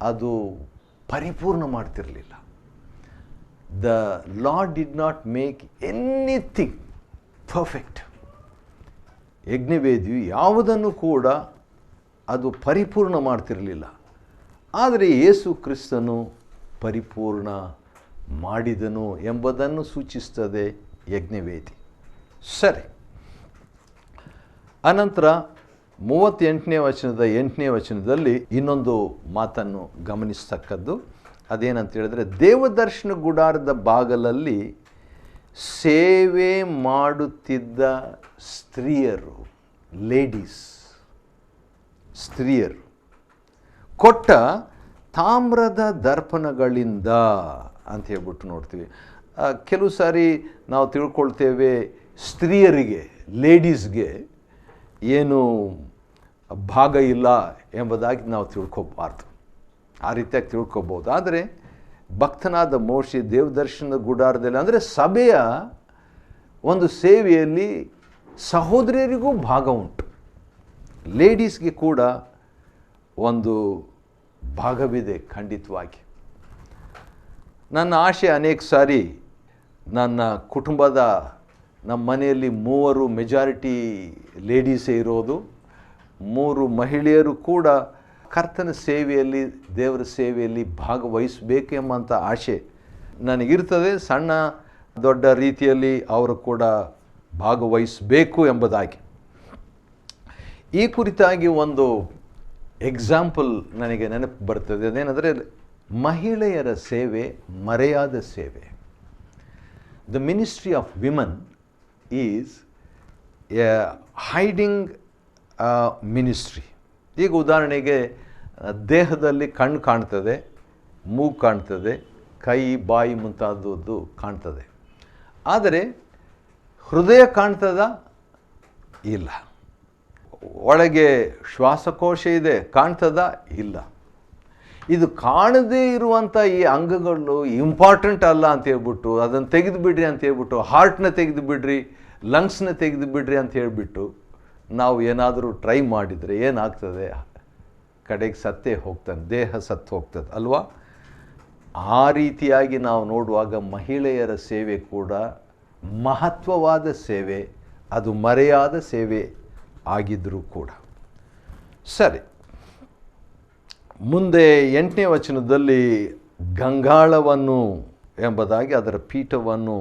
B: ಅದು ಪರಿಪೂರ್ಣ ಮಾಡ್ತಿರಲಿಲ್ಲ. The Lord did not make anything perfect. ಯಜ್ಞವೇದಿಯು ಯಾವುದನ್ನು ಕೂಡ ಅದು ಪರಿಪೂರ್ಣ ಮಾಡ್ತಿರಲಿಲ್ಲ. ಆದರೆ ಯೇಸು ಕ್ರಿಸ್ತನು ಪರಿಪೂರ್ಣ ಮಾಡಿದನು ಎಂಬುದನ್ನು ಸೂಚಿಸ್ತದೆ ಯಜ್ಞವೇದಿ. ಸರಿ, ಅನಂತರ 38ನೇ ವಚನದ 8ನೇ ವಚನದಲ್ಲಿ ಇನ್ನೊಂದು ಮಾತನ್ನು ಗಮನಿಸ್ತಕ್ಕದ್ದು, ಅದೇನಂತ ಹೇಳಿದ್ರೆ, ದೇವದರ್ಶನ ಗುಡಾರದ ಬಾಗಲಲ್ಲಿ ಸೇವೆ ಮಾಡುತ್ತಿದ್ದ ಸ್ತ್ರೀಯರು, ಸ್ತ್ರೀಯರು ಕೊಟ್ಟ ತಾಮ್ರದ ದರ್ಪಣಗಳಿಂದ ಅಂತ ಹೇಳ್ಬಿಟ್ಟು ನೋಡ್ತೀವಿ. ಕೆಲವು ಸಾರಿ ನಾವು ತಿಳ್ಕೊಳ್ತೇವೆ, ಸ್ತ್ರೀಯರಿಗೆ, ಲೇಡೀಸ್ಗೆ ಏನು ಭಾಗ ಇಲ್ಲ ಎಂಬುದಾಗಿ ನಾವು ತಿಳ್ಕೊಬಾರ್ದು. ಆ ರೀತಿಯಾಗಿ ತಿಳ್ಕೊಬೋದು. ಆದರೆ ಭಕ್ತನಾದ ಮೋಶೆ ದೇವದರ್ಶನ ಗುಡಾರದಲ್ಲಿ, ಅಂದರೆ ಸಭೆಯ ಒಂದು ಸೇವೆಯಲ್ಲಿ ಸಹೋದರಿಯರಿಗೂ ಭಾಗ ಉಂಟು, ಲೇಡೀಸ್ಗೆ ಕೂಡ ಒಂದು ಭಾಗವಿದೆ ಖಂಡಿತವಾಗಿ. ನನ್ನ ಆಶೆ ಅನೇಕ ಸಾರಿ ನನ್ನ ಕುಟುಂಬದ, ನಮ್ಮ ಮನೆಯಲ್ಲಿ 3 ಮೆಜಾರಿಟಿ ಲೇಡೀಸೇ ಇರೋದು, 3 ಮಹಿಳೆಯರು ಕೂಡ ಕರ್ತನ ಸೇವೆಯಲ್ಲಿ, ದೇವರ ಸೇವೆಯಲ್ಲಿ ಭಾಗವಹಿಸಬೇಕು ಎಂಬಂಥ ಆಶೆ ನನಗಿರ್ತದೆ. ಸಣ್ಣ ದೊಡ್ಡ ರೀತಿಯಲ್ಲಿ ಅವರು ಕೂಡ ಭಾಗವಹಿಸಬೇಕು ಎಂಬುದಾಗಿ. ಈ ಕುರಿತಾಗಿ ಒಂದು ಎಕ್ಸಾಂಪಲ್ ನನಗೆ ನೆನಪು ಬರ್ತದೆ. ಅದೇನೆಂದರೆ, ಮಹಿಳೆಯರ ಸೇವೆ ಮರೆಯಾದ ಸೇವೆ. The ministry of women is A hiding ministry. ಈಗ ಉದಾಹರಣೆಗೆ, ದೇಹದಲ್ಲಿ ಕಣ್ಣು ಕಾಣ್ತದೆ, ಮೂಗು ಕಾಣ್ತದೆ, ಕೈ ಬಾಯಿ ಮುಂತಾದದ್ದು ಕಾಣ್ತದೆ, ಆದರೆ ಹೃದಯ ಕಾಣ್ತದ? ಇಲ್ಲ. ಒಳಗೆ ಶ್ವಾಸಕೋಶ ಇದೆ, ಕಾಣ್ತದ? ಇಲ್ಲ. ಇದು ಕಾಣದೇ ಇರುವಂಥ ಈ ಅಂಗಗಳು ಇಂಪಾರ್ಟೆಂಟ್ ಅಲ್ಲ ಅಂತ ಹೇಳ್ಬಿಟ್ಟು, ಅದನ್ನು ತೆಗೆದು ಬಿಡ್ರಿ ಅಂತ ಹೇಳ್ಬಿಟ್ಟು, ಹಾರ್ಟ್ನ ತೆಗೆದು ಬಿಡ್ರಿ, ಲಂಗ್ಸ್ನ ತೆಗೆದು ಬಿಡ್ರಿ ಅಂತ ಹೇಳಿಬಿಟ್ಟು ನಾವು ಏನಾದರೂ ಟ್ರೈ ಮಾಡಿದರೆ ಏನಾಗ್ತದೆ? ಕಡೆಗೆ ಸತ್ತೇ ಹೋಗ್ತಾನೆ, ದೇಹ ಸತ್ತು ಹೋಗ್ತದೆ ಅಲ್ವಾ? ಆ ರೀತಿಯಾಗಿ ನಾವು ನೋಡುವಾಗ ಮಹಿಳೆಯರ ಸೇವೆ ಕೂಡ ಮಹತ್ವವಾದ ಸೇವೆ, ಅದು ಮರೆಯಾದ ಸೇವೆ ಆಗಿದ್ದರೂ ಕೂಡ. ಸರಿ, ಮುಂದೆ 8ನೇ ವಚನದಲ್ಲಿ ಗಂಗಾಳವನ್ನು ಎಂಬುದಾಗಿ ಅದರ ಪೀಠವನ್ನು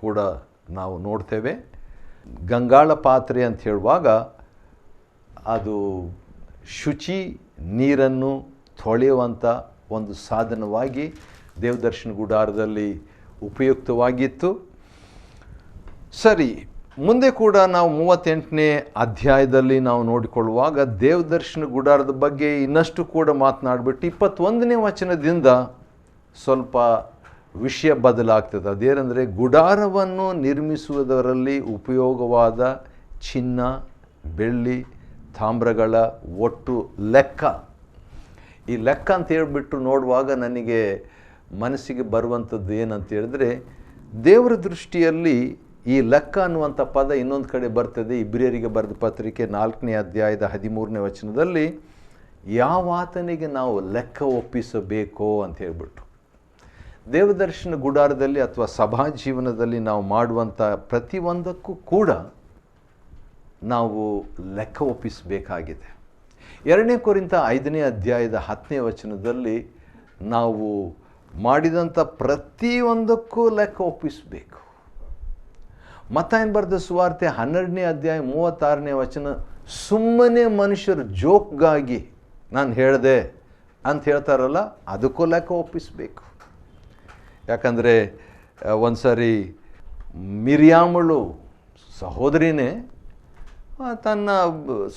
B: ಕೂಡ ನಾವು ನೋಡ್ತೇವೆ. ಗಂಗಾಳ ಪಾತ್ರೆ ಅಂತ ಹೇಳುವಾಗ ಅದು ಶುಚಿ ನೀರನ್ನು ತೊಳೆಯುವಂಥ ಒಂದು ಸಾಧನವಾಗಿ ದೇವದರ್ಶನ ಗುಡಾರದಲ್ಲಿ ಉಪಯುಕ್ತವಾಗಿತ್ತು. ಸರಿ, ಮುಂದೆ ಕೂಡ ನಾವು 38ನೇ ಅಧ್ಯಾಯದಲ್ಲಿ ನಾವು ನೋಡಿಕೊಳ್ಳುವಾಗ ದೇವದರ್ಶನ ಗುಡಾರದ ಬಗ್ಗೆ ಇನ್ನಷ್ಟು ಕೂಡ ಮಾತನಾಡಿಬಿಟ್ಟು 21ನೇ ವಚನದಿಂದ ಸ್ವಲ್ಪ ವಿಷಯ ಬದಲಾಗ್ತದೆ. ಅದೇನೆಂದರೆ, ಗುಡಾರವನ್ನು ನಿರ್ಮಿಸುವುದರಲ್ಲಿ ಉಪಯೋಗವಾದ ಚಿನ್ನ, ಬೆಳ್ಳಿ, ತಾಮ್ರಗಳ ಒಟ್ಟು ಲೆಕ್ಕ. ಈ ಲೆಕ್ಕ ಅಂತ ಹೇಳಿಬಿಟ್ಟು ನೋಡುವಾಗ ನನಗೆ ಮನಸ್ಸಿಗೆ ಬರುವಂಥದ್ದು ಏನಂತ ಹೇಳಿದ್ರೆ, ದೇವರ ದೃಷ್ಟಿಯಲ್ಲಿ ಈ ಲೆಕ್ಕ ಅನ್ನುವಂಥ ಪದ ಇನ್ನೊಂದು ಕಡೆ ಬರ್ತದೆ. ಇಬ್ರಿಯರಿಗೆ ಬರೆದ ಪತ್ರಿಕೆ 4ನೇ ಅಧ್ಯಾಯದ 13ನೇ ವಚನದಲ್ಲಿ ಯಾವಾತನಿಗೆ ನಾವು ಲೆಕ್ಕ ಒಪ್ಪಿಸಬೇಕೋ ಅಂತ ಹೇಳ್ಬಿಟ್ಟು, ದೇವದರ್ಶನ ಗುಡಾರದಲ್ಲಿ ಅಥವಾ ಸಭಾ ಜೀವನದಲ್ಲಿ ನಾವು ಮಾಡುವಂಥ ಪ್ರತಿಯೊಂದಕ್ಕೂ ಕೂಡ ನಾವು ಲೆಕ್ಕ ಒಪ್ಪಿಸಬೇಕಾಗಿದೆ. 2ನೇ ಕೊರಿಂಥ 5ನೇ ಅಧ್ಯಾಯದ 10ನೇ ವಚನದಲ್ಲಿ ನಾವು ಮಾಡಿದಂಥ ಪ್ರತಿಯೊಂದಕ್ಕೂ ಲೆಕ್ಕ ಒಪ್ಪಿಸಬೇಕು. ಮತ್ತಾಯನ ಬರೆದ ಸುವಾರ್ತೆ 12ನೇ ಅಧ್ಯಾಯ 36ನೇ ವಚನ, ಸುಮ್ಮನೆ ಮನುಷ್ಯರು ಜೋಕ್ಗಾಗಿ ನಾನು ಹೇಳಿದೆ ಅಂತ ಹೇಳ್ತಾರಲ್ಲ, ಅದಕ್ಕೂ ಲೆಕ್ಕ ಒಪ್ಪಿಸಬೇಕು. ಯಾಕಂದರೆ ಒಂದು ಸಾರಿ ಮಿರಿಯಾಮಳು ಸಹೋದರಿನೇ ತನ್ನ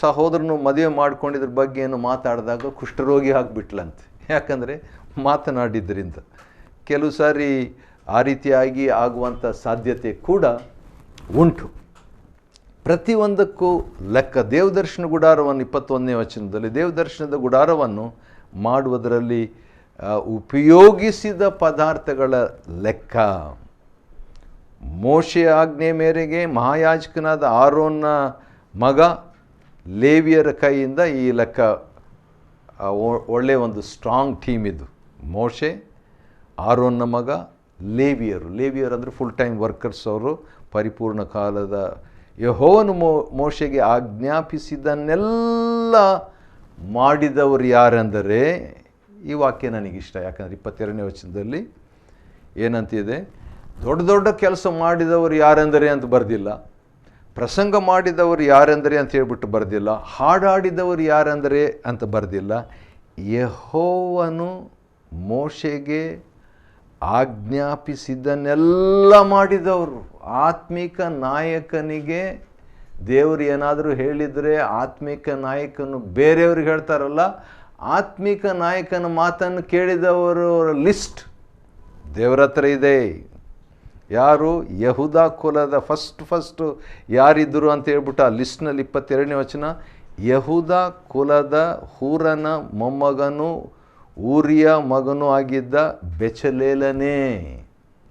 B: ಸಹೋದರನು ಮದುವೆ ಮಾಡ್ಕೊಂಡಿದ್ರ ಬಗ್ಗೆ ಏನು ಮಾತಾಡಿದಾಗ ಕುಷ್ಠರೋಗಿ ಆಗಿಬಿಟ್ಲಂತೆ. ಯಾಕಂದರೆ ಮಾತನಾಡಿದ್ದರಿಂದ. ಕೆಲವು ಸಾರಿ ಆ ರೀತಿಯಾಗಿ ಆಗುವಂಥ ಸಾಧ್ಯತೆ ಕೂಡ ಉಂಟು. ಪ್ರತಿಯೊಂದಕ್ಕೂ ಲೆಕ್ಕ. ದೇವದರ್ಶನ ಗುಡಾರವನ್ನು 21ನೇ ವಚನದಲ್ಲಿ ದೇವದರ್ಶನದ ಗುಡಾರವನ್ನು ಮಾಡುವುದರಲ್ಲಿ ಉಪಯೋಗಿಸಿದ ಪದಾರ್ಥಗಳ ಲೆಕ್ಕ. ಮೋಶೆಯ ಆಜ್ಞೆ ಮೇರೆಗೆ ಮಹಾಯಾಜಕನಾದ ಆರೋನ್ನ ಮಗ ಲೇವಿಯರ ಕೈಯಿಂದ ಈ ಲೆಕ್ಕ, ಒಳ್ಳೆಯ ಒಂದು ಸ್ಟ್ರಾಂಗ್ ಟೀಮ್ ಇದು. ಮೋಶೆ, ಆರೋನ್ನ ಮಗ, ಲೇವಿಯರು ಅಂದರೆ ಫುಲ್ ಟೈಮ್ ವರ್ಕರ್ಸ್. ಅವರು ಪರಿಪೂರ್ಣ ಕಾಲದ. ಯೆಹೋವನು ಮೋಶೆಗೆ ಆಜ್ಞಾಪಿಸಿದನ್ನೆಲ್ಲ ಮಾಡಿದವರು ಯಾರೆಂದರೆ, ಈ ವಾಕ್ಯ ನನಗಿಷ್ಟ. ಯಾಕಂದರೆ 22ನೇ ವಚನದಲ್ಲಿ ಏನಂತಿದೆ, ದೊಡ್ಡ ದೊಡ್ಡ ಕೆಲಸ ಮಾಡಿದವರು ಯಾರೆಂದರೆ ಅಂತ ಬರೆದಿಲ್ಲ, ಪ್ರಸಂಗ ಮಾಡಿದವರು ಯಾರೆಂದರೆ ಅಂತ ಹೇಳ್ಬಿಟ್ಟು ಬರೆದಿಲ್ಲ, ಹಾಡಾಡಿದವರು ಯಾರೆಂದರೆ ಅಂತ ಬರೆದಿಲ್ಲ. ಯೆಹೋವನು ಮೋಶೆಗೆ ಆಜ್ಞಾಪಿಸಿದ್ದನ್ನೆಲ್ಲ ಮಾಡಿದವರು. ಆತ್ಮಿಕ ನಾಯಕನಿಗೆ ದೇವರು ಏನಾದರೂ ಹೇಳಿದರೆ, ಆತ್ಮಿಕ ನಾಯಕನು ಬೇರೆಯವ್ರಿಗೆ ಹೇಳ್ತಾರಲ್ಲ, ಆತ್ಮಿಕ ನಾಯಕನ ಮಾತನ್ನು ಕೇಳಿದವರು ಲಿಸ್ಟ್ ದೇವರ ಹತ್ರ ಇದೆ. ಯಾರು? ಯಹೂದ ಕುಲದ ಫಸ್ಟು ಯಾರಿದ್ದರು ಅಂತ ಹೇಳ್ಬಿಟ್ಟು ಆ ಲಿಸ್ಟ್ನಲ್ಲಿ 22ನೇ ವಚನ, ಯಹೂದ ಕುಲದ ಹೂರನ ಮೊಮ್ಮಗನು ಊರಿಯ ಮಗನೂ ಆಗಿದ್ದ ಬೆಚಲೇಲನೇ.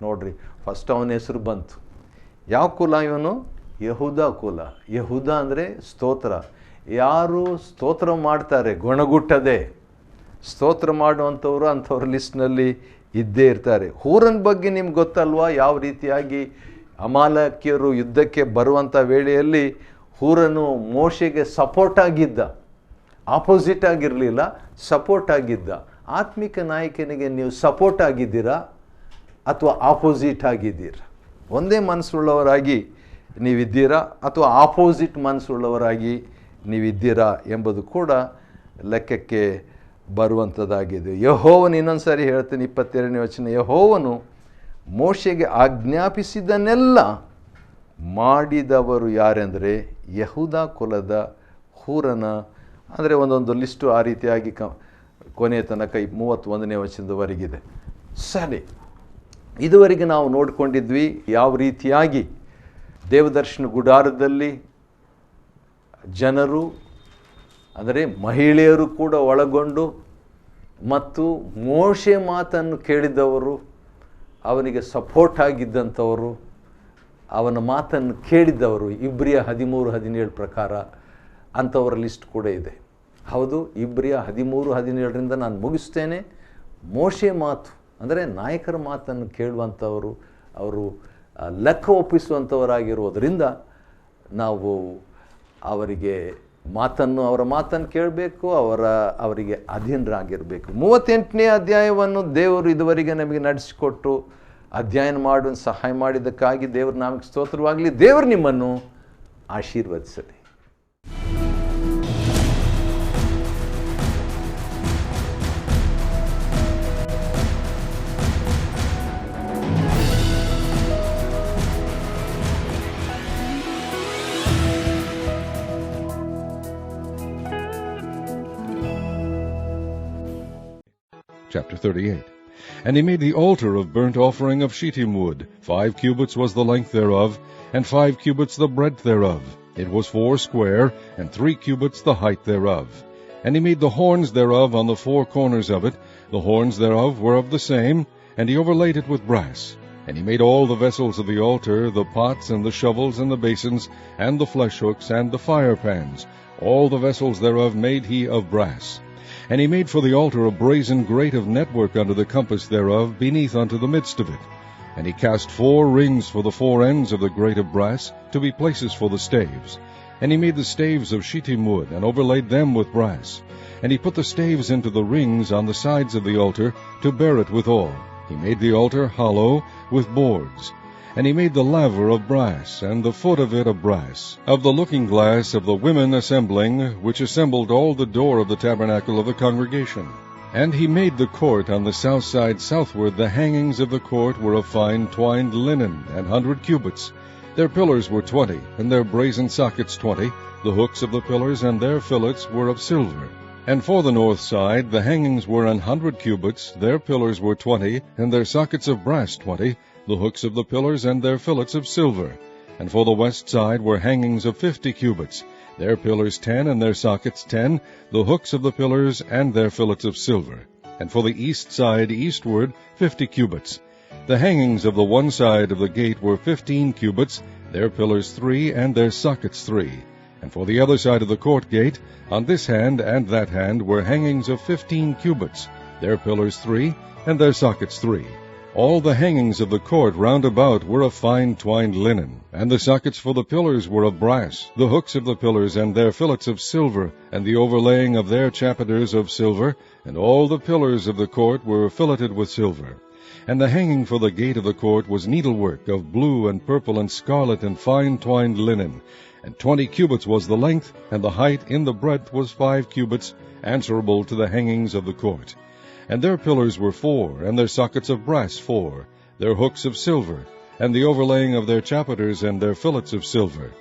B: ನೋಡ್ರಿ, ಫಸ್ಟ್ ಅವನ ಹೆಸರು ಬಂತು. ಯಾವ ಕುಲ ಇವನು? ಯಹೂದ ಕುಲ. ಯಹೂದ ಅಂದರೆ ಸ್ತೋತ್ರ. ಯಾರು ಸ್ತೋತ್ರ ಮಾಡ್ತಾರೆ ಗೊಣಗುಟ್ಟದೆ ಸ್ತೋತ್ರ ಮಾಡುವಂಥವ್ರು ಅಂಥವ್ರ ಲಿಸ್ಟ್ನಲ್ಲಿ ಇದ್ದೇ ಇರ್ತಾರೆ. ಹೂರನ ಬಗ್ಗೆ ನಿಮ್ಗೆ ಗೊತ್ತಲ್ವಾ, ಯಾವ ರೀತಿಯಾಗಿ ಅಮಾಲಕ್ಯರು ಯುದ್ಧಕ್ಕೆ ಬರುವಂಥ ವೇಳೆಯಲ್ಲಿ ಹೂರನು ಮೋಶೆಗೆ ಸಪೋರ್ಟ್ ಆಗಿದ್ದ, ಆಪೋಸಿಟ್ ಆಗಿರಲಿಲ್ಲ, ಸಪೋರ್ಟ್ ಆಗಿದ್ದ. ಆತ್ಮಿಕ ನಾಯಕನಿಗೆ ನೀವು ಸಪೋರ್ಟ್ ಆಗಿದ್ದೀರಾ ಅಥವಾ ಆಪೋಸಿಟ್ ಆಗಿದ್ದೀರಾ? ಒಂದೇ ಮನಸ್ಸುಳ್ಳವರಾಗಿ ನೀವಿದ್ದೀರಾ ಅಥವಾ ಆಪೋಸಿಟ್ ಮನಸ್ಸುಳ್ಳವರಾಗಿ ನೀವಿದ್ದೀರಾ ಎಂಬುದು ಕೂಡ ಲೆಕ್ಕಕ್ಕೆ ಬರುವಂಥದ್ದಾಗಿದೆ. ಯೆಹೋವನು, ಇನ್ನೊಂದು ಸಾರಿ ಹೇಳ್ತೀನಿ 22ನೇ ವಚನ, ಯೆಹೋವನು ಮೋಶೆಗೆ ಆಜ್ಞಾಪಿಸಿದನ್ನೆಲ್ಲ ಮಾಡಿದವರು ಯಾರೆಂದರೆ ಯಹೂದ ಕುಲದ ಹೂರನ. ಅಂದರೆ ಒಂದೊಂದು ಲಿಸ್ಟು ಆ ರೀತಿಯಾಗಿ ಕೊನೆಯ ತನಕ 31ನೇ ವಚನದವರೆಗಿದೆ. ಸರಿ, ಇದುವರೆಗೆ ನಾವು ನೋಡಿಕೊಂಡಿದ್ವಿ ಯಾವ ರೀತಿಯಾಗಿ ದೇವದರ್ಶನ ಗುಡಾರದಲ್ಲಿ ಜನರು, ಅಂದರೆ ಮಹಿಳೆಯರು ಕೂಡ ಒಳಗೊಂಡು, ಮತ್ತು ಮೋಶೆ ಮಾತನ್ನು ಕೇಳಿದವರು, ಅವನಿಗೆ ಸಪೋರ್ಟ್ ಆಗಿದ್ದಂಥವರು, ಅವನ ಮಾತನ್ನು ಕೇಳಿದವರು, ಇಬ್ರಿಯ 13-17 ಪ್ರಕಾರ ಅಂಥವರ ಲಿಸ್ಟ್ ಕೂಡ ಇದೆ. ಹೌದು, ಇಬ್ರಿಯ 13-17ರಿಂದ ನಾನು ಮುಗಿಸ್ತೇನೆ. ಮೋಶೆ ಮಾತು ಅಂದರೆ ನಾಯಕರ ಮಾತನ್ನು ಕೇಳುವಂಥವರು, ಅವರು ಲೆಕ್ಕ ಒಪ್ಪಿಸುವಂಥವರಾಗಿರುವುದರಿಂದ ನಾವು ಅವರಿಗೆ ಅವರ ಮಾತನ್ನು ಕೇಳಬೇಕು, ಅವರಿಗೆ ಅಧೀನರಾಗಿರಬೇಕು. 38ನೇ ಅಧ್ಯಾಯವನ್ನು ದೇವರು ಇದುವರೆಗೆ ನಮಗೆ ನಡೆಸಿಕೊಟ್ಟು ಅಧ್ಯಯನ ಮಾಡುವ ಸಹಾಯ ಮಾಡಿದ್ದಕ್ಕಾಗಿ ದೇವರು ನಾಮಕ್ಕೆ ಸ್ತೋತ್ರವಾಗಲಿ. ದೇವರು ನಿಮ್ಮನ್ನು ಆಶೀರ್ವದಿಸಲಿ.
C: Chapter 38. And he made the altar of burnt offering of shittim wood. 5 cubits was the length thereof, and 5 cubits the breadth thereof. It was 4 square, and 3 cubits the height thereof. And he made the horns thereof on the 4 corners of it. The horns thereof were of the same, and he overlaid it with brass. And he made all the vessels of the altar, the pots, and the shovels, and the basins, and the flesh hooks, and the fire pans. All the vessels thereof made he of brass. And he made for the altar a brazen grate of network under the compass thereof, beneath unto the midst of it. And he cast 4 rings for the 4 ends of the grate of brass, to be places for the staves. And he made the staves of shittim wood, and overlaid them with brass. And he put the staves into the rings on the sides of the altar, to bear it withal. He made the altar hollow, with boards. And he made the laver of brass, and the foot of it of brass, of the looking glass of the women assembling, which assembled all the door of the tabernacle of the congregation. And he made the court on the south side southward. The hangings of the court were of fine twined linen, 100 cubits. Their pillars were 20, and their brazen sockets 20. The hooks of the pillars and their fillets were of silver. And for the north side the hangings were 100 cubits. Their pillars were 20, and their sockets of brass 20. The hooks of the pillars and their fillets of silver. And for the west side were hangings of 50 cubits. Their pillars 10, and their sockets 10. The hooks of the pillars and their fillets of silver. And for the east side eastward 50 cubits. The hangings of the one side of the gate were 15 cubits. Their pillars 3, and their sockets 3. And for the other side of the court gate, on this hand and that hand, were hangings of 15 cubits. Their pillars 3, and their sockets 3. All the hangings of the court round about were of fine twined linen, and the sockets for the pillars were of brass. The hooks of the pillars and their fillets of silver, and the overlaying of their chapiters of silver, and all the pillars of the court were filleted with silver. And the hanging for the gate of the court was needlework of blue and purple and scarlet and fine twined linen. And 20 cubits was the length, and the height in the breadth was 5 cubits, answerable to the hangings of the court. And their pillars were 4, and their sockets of brass 4, their hooks of silver, and the overlaying of their chapiters and their fillets of silver.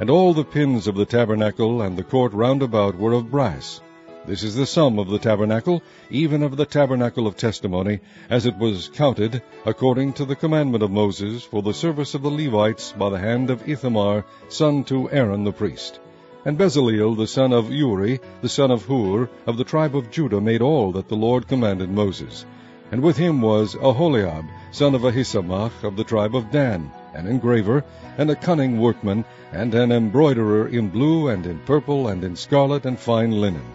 C: And all the pins of the tabernacle and the court round about were of brass. This is the sum of the tabernacle, even of the tabernacle of testimony, as it was counted, according to the commandment of Moses, for the service of the Levites, by the hand of Ithamar, son to Aaron the priest. And Bezaleel, the son of Uri, the son of Hur, of the tribe of Judah, made all that the Lord commanded Moses. And with him was Aholiab, son of Ahisamach, of the tribe of Dan, an engraver, and a cunning workman, and an embroiderer in blue, and in purple, and in scarlet, and fine linen.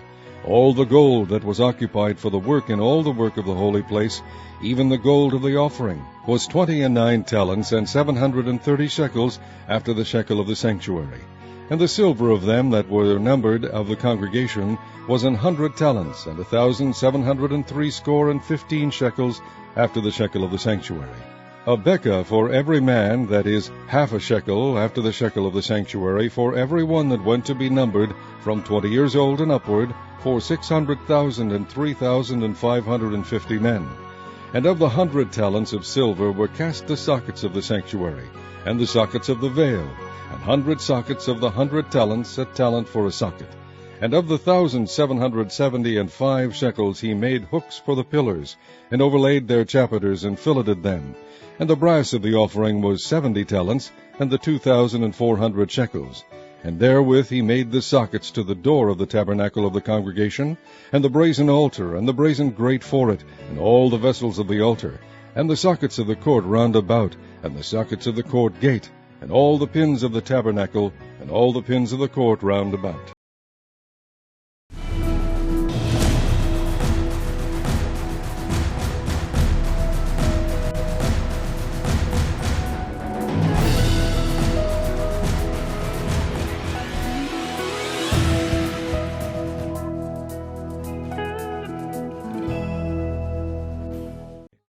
C: All the gold that was occupied for the work in all the work of the holy place, even the gold of the offering, was 29 talents, and 730 shekels, after the shekel of the sanctuary. And the silver of them that were numbered of the congregation was 100 talents, and 1,703 shekels, after the shekel of the sanctuary. A bekah for every man, that is, half a shekel, after the shekel of the sanctuary, for every one that went to be numbered, from 20 years old and upward, for 600,000 and 3,550 men. And of the 100 talents of silver were cast the sockets of the sanctuary, and the sockets of the veil, 100 sockets of the 100 talents, a talent for a socket. And of the 1,775 shekels he made hooks for the pillars, and overlaid their chapiters, and filleted them. And the brass of the offering was 70 talents, and the 2,400 shekels. And therewith he made the sockets to the door of the tabernacle of the congregation, and the brazen altar, and the brazen grate for it, and all the vessels of the altar, and the sockets of the court round about, and the sockets of the court gate, and all the pins of the tabernacle, and all the pins of the court round about.